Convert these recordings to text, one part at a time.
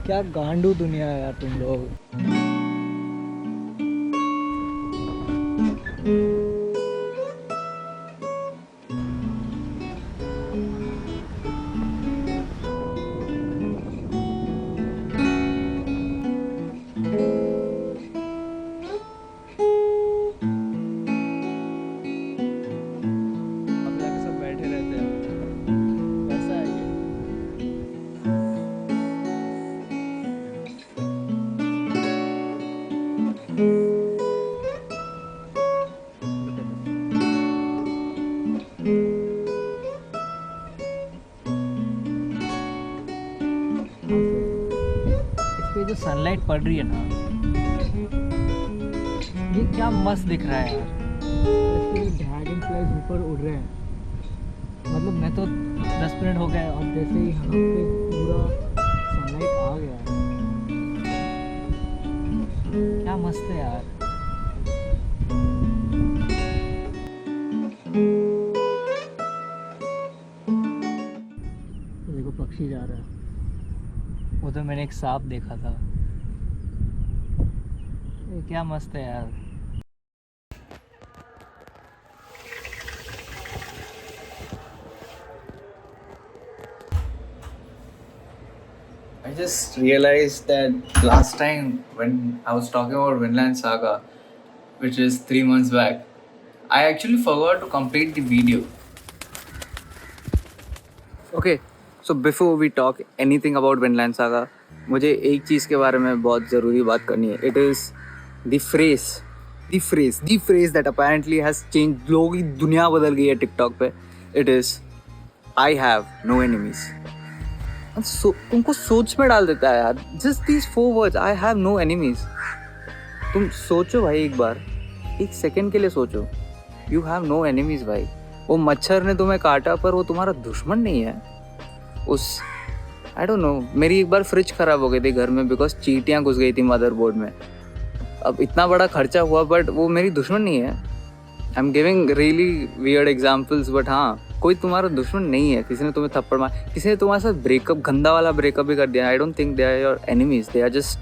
क्या गांडू दुनिया है यार तुम लोग। अब जाके सब बैठे रहते हैं, कैसा है ये। इस पे जो सनलाइट पड़ रही है ना, ये क्या मस्त दिख रहा है यार। इसके जो ड्रैगन फ्लाइज ऊपर उड़ रहे हैं, मतलब मैं तो 10 मिनट हो गए और जैसे ही यहाँ पे पूरा सनलाइट आ गया है, क्या मस्त है यार। देखो पक्षी जा रहा है, उधर मैंने एक सांप देखा था। ये क्या मस्त है यार। I just realized that last time when I was talking about Vinland Saga, which is 3 months back, I actually forgot to complete the video. Okay, so before we talk anything about Vinland Saga, मुझे एक चीज़ के बारे में बहुत ज़रूरी बात करनी है. It is the phrase that apparently has changed. लोगों की दुनिया बदल गई है TikTok पे. It is I have no enemies. तुमको सोच में डाल देता है यार. Just these 4 words, I have no enemies. तुम सोचो भाई, एक बार, एक सेकंड के लिए सोचो. You have no enemies भाई. वो मच्छर ने तुम्हें काटा पर वो तुम्हारा दुश्मन नहीं है. I don't know, मेरी एक बार फ्रिज खराब हो गई थी घर में बिकॉज चींटियाँ घुस गई थी मदरबोर्ड में. अब इतना बड़ा खर्चा हुआ बट वो मेरी दुश्मन नहीं है. I am giving really weird examples but हाँ, कोई तुम्हारा दुश्मन नहीं है. किसी ने तुम्हें थप्पड़ मार, किसी ने तुम्हारे साथ ब्रेकअप, गंदा वाला ब्रेकअप भी कर दिया. I don't think they are your enemies. They are just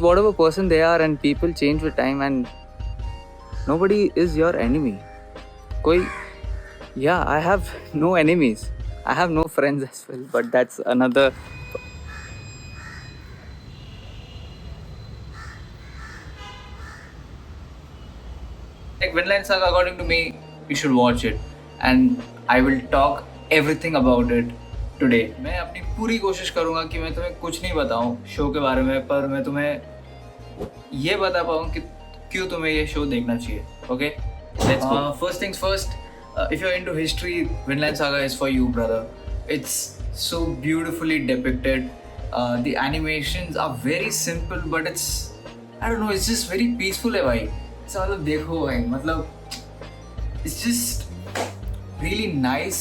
whatever person they are, and people change with time and nobody is your enemy. कोई, yeah, I have no enemies. I have no friends as well, but that's another. Like Vinland Saga, according to me, you should watch it, and I will talk everything about it today. मैं अपनी पूरी कोशिश करूँगा कि मैं तुम्हें कुछ नहीं बताऊँ शो के बारे में, पर मैं तुम्हें ये बता पाऊँ कि क्यों तुम्हें ये शो देखना चाहिए. Okay? Let's go. First things first, if you're into history, Vinland Saga is for you, brother. It's so beautifully depicted. The animations are very simple, but it's, I don't know, it's just very peaceful है भाई. ऐसा मतलब देखो भाई, मतलब it's just really nice.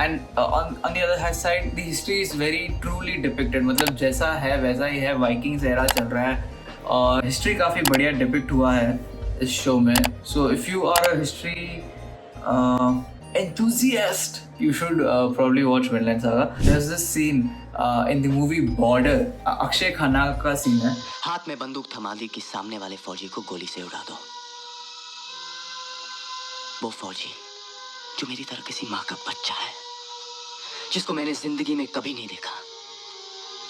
And on the other hand side, the history is very truly depicted. मतलब जैसा है वैसा ही है. Vikings era चल रहा है और हिस्ट्री काफ़ी बढ़िया डिपिक्ट हुआ है इस शो में. So if you are a history enthusiast, you should probably watch Vinland Saga. There's this scene in the movie Border. Akshay Khanna का सीन है. हाथ में बंदूक थमा दी कि सामने वाले फौजी को गोली से उड़ा दो. वो फौजी जो मेरी तरह किसी माँ का बच्चा है, जिसको मैंने जिंदगी में कभी नहीं देखा,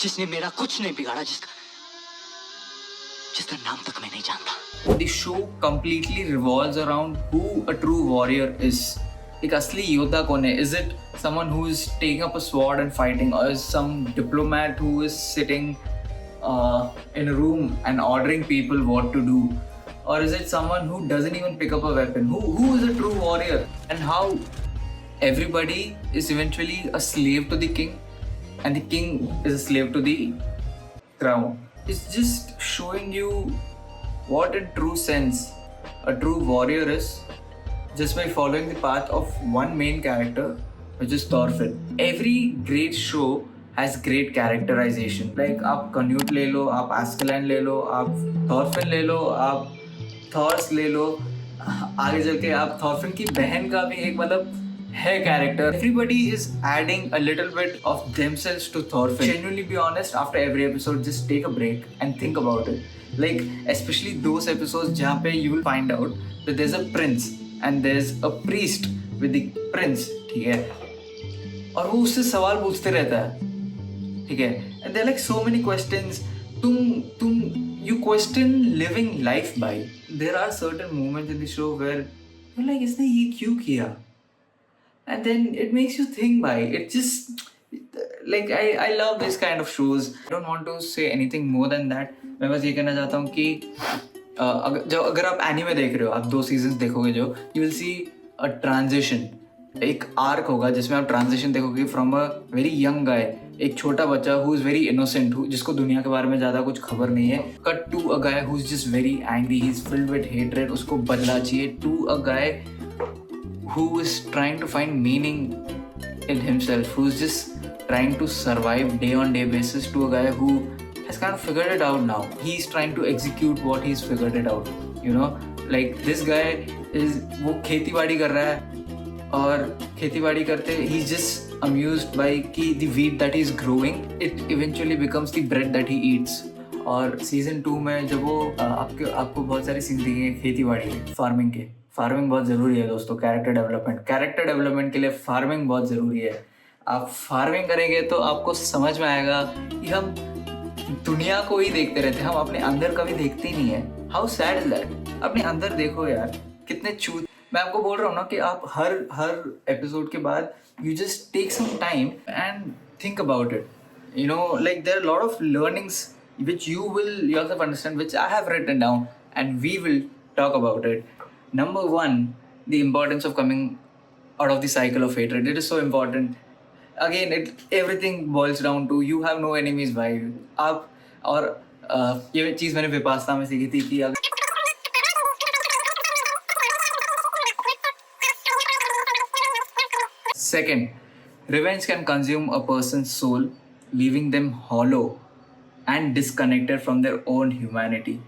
जिसने मेरा कुछ नहीं बिगाड़ा, जिसका नाम तक मैं नहीं जानता. The show completely revolves around who a true warrior is. एक असली योद्धा कौन है? Is it someone who is taking up a sword and fighting, or is some diplomat who is sitting in a room and ordering people what to do? Or is it someone who doesn't even pick up a weapon? Who is a true warrior? And how everybody is eventually a slave to the king, and the king is a slave to the crown. It's just showing you what in true sense a true warrior is, just by following the path of one main character, which is Thorfinn. Every great show has great characterization. Like आप कन्यूट ले लो, आप एस्केलाइन ले लो, आप Thorfinn ले लो, आप थॉर्स ले लो, आगे चल के आप थॉरफिन की बहन का भी एक मतलब her character. Everybody is adding a little bit of themselves to Thorfinn. Genuinely be honest, after every episode, just take a break and think about it. Like, especially those episodes जहाँ पे you will find out that there's a prince and there's a priest with the prince, ठीक है? और वो उससे सवाल पूछते रहता है, ठीक है? And there are like so many questions. You question living life by. There are certain moments in the show where you're like, इसने ये क्यों किया? And then it makes you think by it. Just like I love this kind of shows. I don't want to say anything more than that. मैं बस ये कहना चाहता हूँ कि अगर आप एनीमे देख रहे हो, आप 2 सीजन्स देखोगे जो, you will see a transition. एक आर्क होगा जिसमें आप ट्रांजिशन देखोगे from a very young guy, एक छोटा बच्चा हु इज वेरी इनोसेंट, जिसको दुनिया के बारे में ज्यादा कुछ खबर नहीं है, cut to a guy who is just very angry, he is filled with hatred, उसको बदला चाहिए, to a guy who is trying to find meaning in himself, who's just trying to survive day on day basis, to a guy who has kind of figured it out now. He's trying to execute what he's figured it out, you know, like this guy is, वो खेती बाड़ी कर रहा है और खेती बाड़ी करते he's just amused by कि the wheat that he's growing, it eventually becomes the bread that he eats. और सीजन 2 में जब वो आपको बहुत सारी सीन दिए खेती बाड़ी के, फार्मिंग के, फार्मिंग बहुत ज़रूरी है दोस्तों, कैरेक्टर डेवलपमेंट के लिए फार्मिंग बहुत ज़रूरी है। आप फार्मिंग करेंगे तो आपको समझ में आएगा कि हम दुनिया को ही देखते रहते हैं, हम अपने अंदर कभी देखते ही नहीं है। How sad is that? अपने अंदर देखो यार, कितने चूत। मैं आपको बोल रहा हूँ ना कि आप हर एपिसोड के बाद you just take some time and think about it, you know, like there are a lot of learnings which you yourself understand, which I have written down and we will talk about it. Number 1, the importance of coming out of the cycle of hatred. It is so important. Again, everything boils down to you have no enemies भाई। आप और ये चीज़ मैंने विपासना में सीखी थी कि Second, revenge can consume a person's soul, leaving them hollow and disconnected from their own humanity.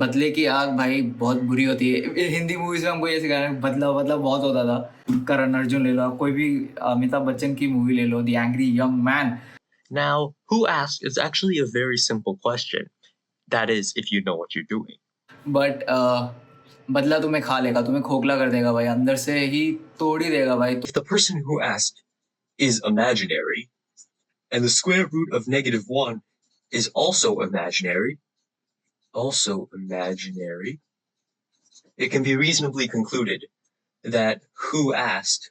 बदले की आग भाई बहुत बुरी होती है। हिंदी मूवीज में हमको ये सिखाया है, बदला बहुत होता था। करण अर्जुन ले लो, आप कोई भी अमिताभ बच्चन की मूवी ले लो, the angry young man. Now, who asked is actually a very simple question. That is, if you know what you're doing. But बदला तुम्हें खा लेगा, तुम्हें खोखला कर देगा भाई, अंदर से ही तोड़ ही देगा भाई। If the person who asked is imaginary, and the square root of -1 is also imaginary, it can be reasonably concluded that who asked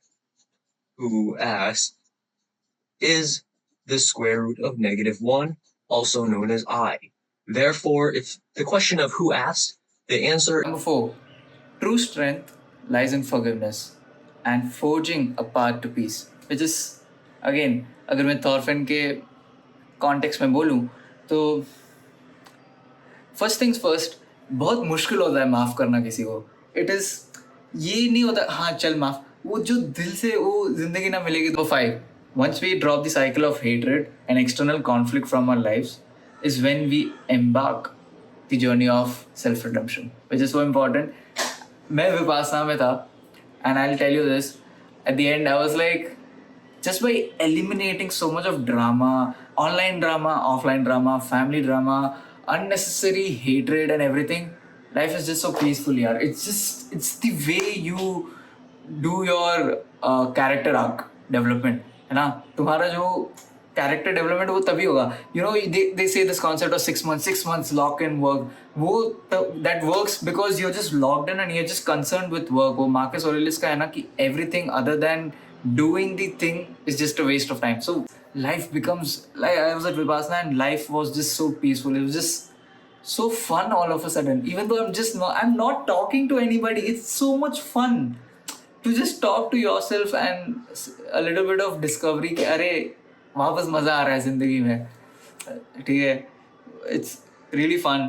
is the square root of -1, also known as I. Therefore, if the question of who asked, the answer... Number 4, true strength lies in forgiveness and forging a path to peace, which is, again, अगर मैं Thorfinn के context में बोलूँ तो first things first, बहुत मुश्किल होता है माफ़ करना किसी को। इट इज़, ये नहीं होता हाँ चल माफ़, वो जो दिल से वो ज़िंदगी ना मिलेगी। तो 5, once we drop the cycle of hatred and external conflict from our lives is when we embark the journey of self-redemption, which is so important. मैं विपासना में था and I'll tell you this, at the end I was like, just by eliminating so much of drama, online drama, offline drama, family drama, unnecessary hatred and everything, life is just so peaceful yaar. It's the way you do your character arc development, है ना? तुम्हारा जो character development वो तभी होगा, you know, they say this concept of 6 months lock in work, वो that works because you're just locked in and you're just concerned with work. वो Marcus Aurelius का है ना कि everything other than doing the thing is just a waste of time. So life becomes, like I was at Vipassana and life was just so peaceful. It was just so fun all of a sudden. Even though I'm not talking to anybody, it's so much fun to just talk to yourself and a little bit of discovery कि अरे वापस मज़ा आ रहा है ज़िंदगी में, ठीक है? It's really fun.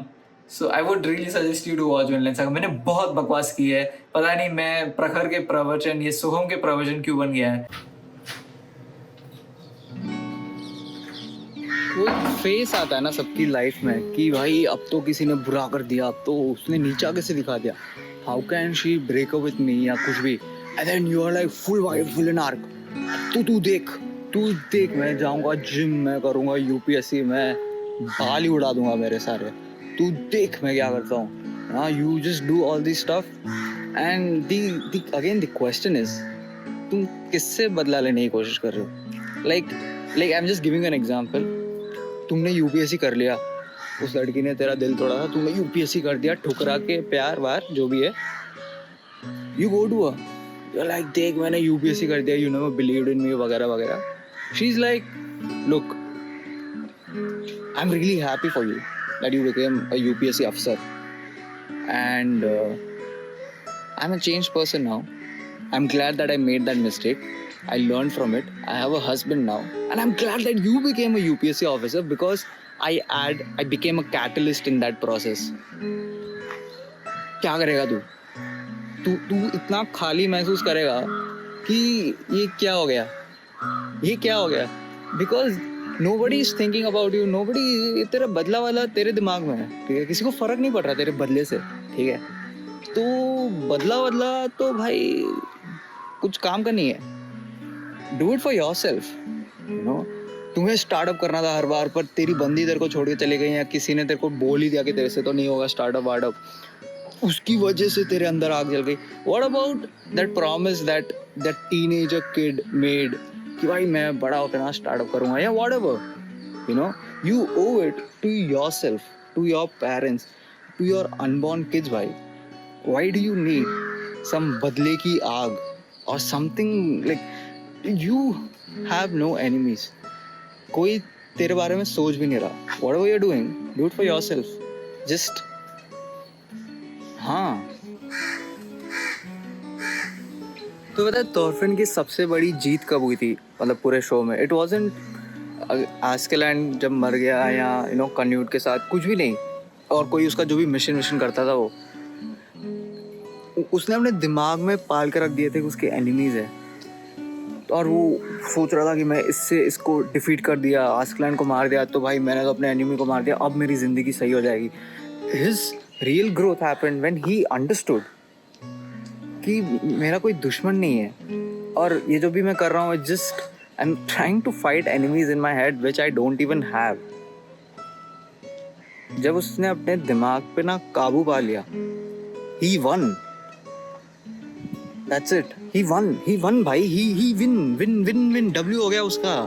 So I would really suggest you to watch Vinland Saga. मैंने बहुत बकवास की है, पता नहीं मैं प्रखर के प्रवचन, ये सोहम के प्रवचन क्यों बन गया है। वो फेस आता है ना सबकी लाइफ में कि भाई अब तो किसी ने बुरा कर दिया, अब तो उसने नीचा कैसे दिखा दिया, how can she break up with me या कुछ भी। and then you are like full in arc. तू देख मैं जाऊंगा जिम, मैं करूंगा यूपीएससी, मैं बाल ही उड़ा दूंगा मेरे सारे, तू देख मैं क्या करता हूँ. हाँ, you just do all this stuff and the question is, तुम किससे बदला लेने की कोशिश कर रहे हो? Like I'm just giving an example. तुमने यूपीएससी कर लिया, उस लड़की ने तेरा दिल तोड़ा था, तुमने यूपीएससी कर दिया, ठुकरा के प्यार वार जो भी है, you go to her, you're like देख मैंने यूपीएससी कर दिया, you never believed in me वगैरह वगैरह. She's like, look, I'm really happy for you that you became a UPSC officer and I'm a changed person now. I'm glad that I made that mistake. I learned from it. I have a husband now and I'm glad that you became a UPSC officer because I became a catalyst in that process. क्या करेगा तू इतना खाली महसूस करेगा कि ये क्या हो गया, because nobody is thinking about you, nobody, तेरा बदला वाला तेरे दिमाग में है, ठीक है, किसी को फर्क नहीं पड़ रहा तेरे बदले से, ठीक है, तो बदला तो भाई कुछ काम का नहीं है. Do it for your self, you know. तुम्हें स्टार्टअप करना था हर बार, पर तेरी बंदी तेरे को छोड़ के चली गई या किसी ने तेरे को बोल ही दिया कि तेरे से तो नहीं होगा स्टार्टअप वार्टअप, उसकी वजह से तेरे अंदर आग जल गई. What about that promise that teenager kid made कि भाई मैं बड़ा होकर ना स्टार्टअप करूंगा या whatever, you know. You owe it to yourself, to your parents, to your unborn kids. भाई why do you need some बदले की आग और something like you have no enemies, कोई तेरे बारे में सोच भी नहीं रहा. Whatever you are doing, do it for yourself. Just हाँ. तो पता है थॉरफिन की सबसे बड़ी जीत कब हुई थी, मतलब पूरे शो में? इट वॉजंट आस्केलैंड जब मर गया या यू नो कन्यूट के साथ, कुछ भी नहीं, और कोई उसका जो भी मिशन करता था वो उसने अपने दिमाग में पाल के रख दिए थे कि उसके एनिमीज है, और वो सोच रहा था कि मैं इसको डिफीट कर दिया, आस्केलैंड को मार दिया, तो भाई मैंने तो अपने एनिमी को मार दिया, अब मेरी ज़िंदगी सही हो जाएगी. His real growth happened when he understood कि मेरा कोई दुश्मन नहीं है, और ये जो भी मैं कर रहा हूँ just I am trying to fight enemies in my head which I don't even have. जब उसने अपने दिमाग पे ना काबू पा लिया, he won. That's it, he won भाई, ही विन डब्ल्यू हो गया उसका.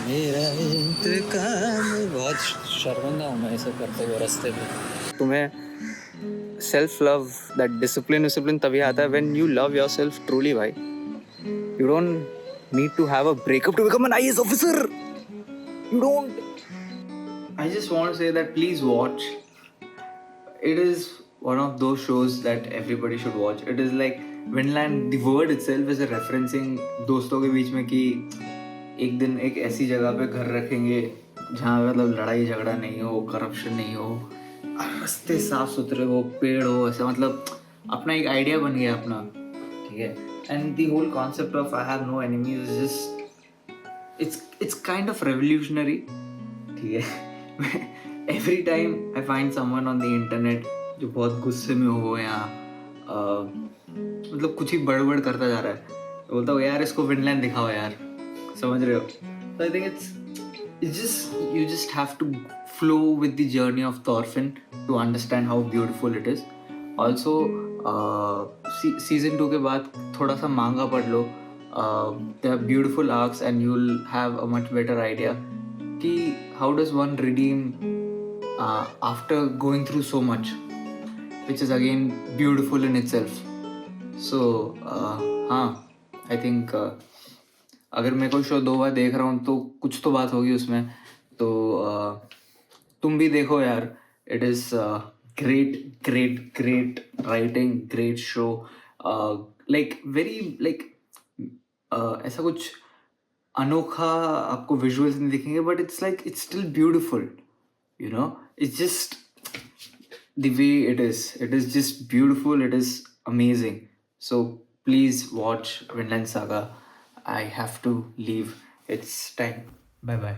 मेरा इंतकाम. बहुत शर्मिंदा हूँ मैं ऐसे करते हुए रास्ते पे. तुम्हें सेल्फ लव, दैट डिसिप्लिन तभी आता है when you love yourself truly भाई. You don't need to have a breakup to become an IAS officer. You don't. I just want to say that please watch. It is one of those shows that everybody should watch. It is like Vinland. The word itself is a referencing दोस्तों के बीच में कि एक दिन एक ऐसी जगह पे घर रखेंगे जहाँ मतलब लड़ाई झगड़ा नहीं हो, करप्शन नहीं हो, रास्ते साफ सुथरे हो, पेड़ हो, ऐसा मतलब अपना एक आइडिया बन गया अपना, ठीक है. And the whole concept of I have no enemies is just it's kind of revolutionary, ठीक है. Every time I find someone on the internet जो बहुत गुस्से में हो या मतलब कुछ ही बड़बड़ करता जा रहा है, तो बोलता हूँ यार इसको विनलैंड दिखाओ यार, समझ रहे हो. तो I think it's just you just have to flow with the journey of Thorfinn to understand how beautiful it is. Also season 2 के बाद थोड़ा सा मांगा पढ़ लो. There are beautiful arcs and you'll have a much better idea कि how does one redeem after going through so much, which is again beautiful in itself. So हाँ, I think अगर मैं कोई शो 2 बार देख रहा हूँ तो कुछ तो बात होगी उसमें, तो तुम भी देखो यार. It is great writing, great show, like very like ऐसा कुछ अनोखा आपको विजुअल्स नहीं दिखेंगे, but it's like it's still beautiful, you know. It's just the way it is just beautiful, it is amazing. So please watch Vinland saga. I have to leave. It's time. Bye bye.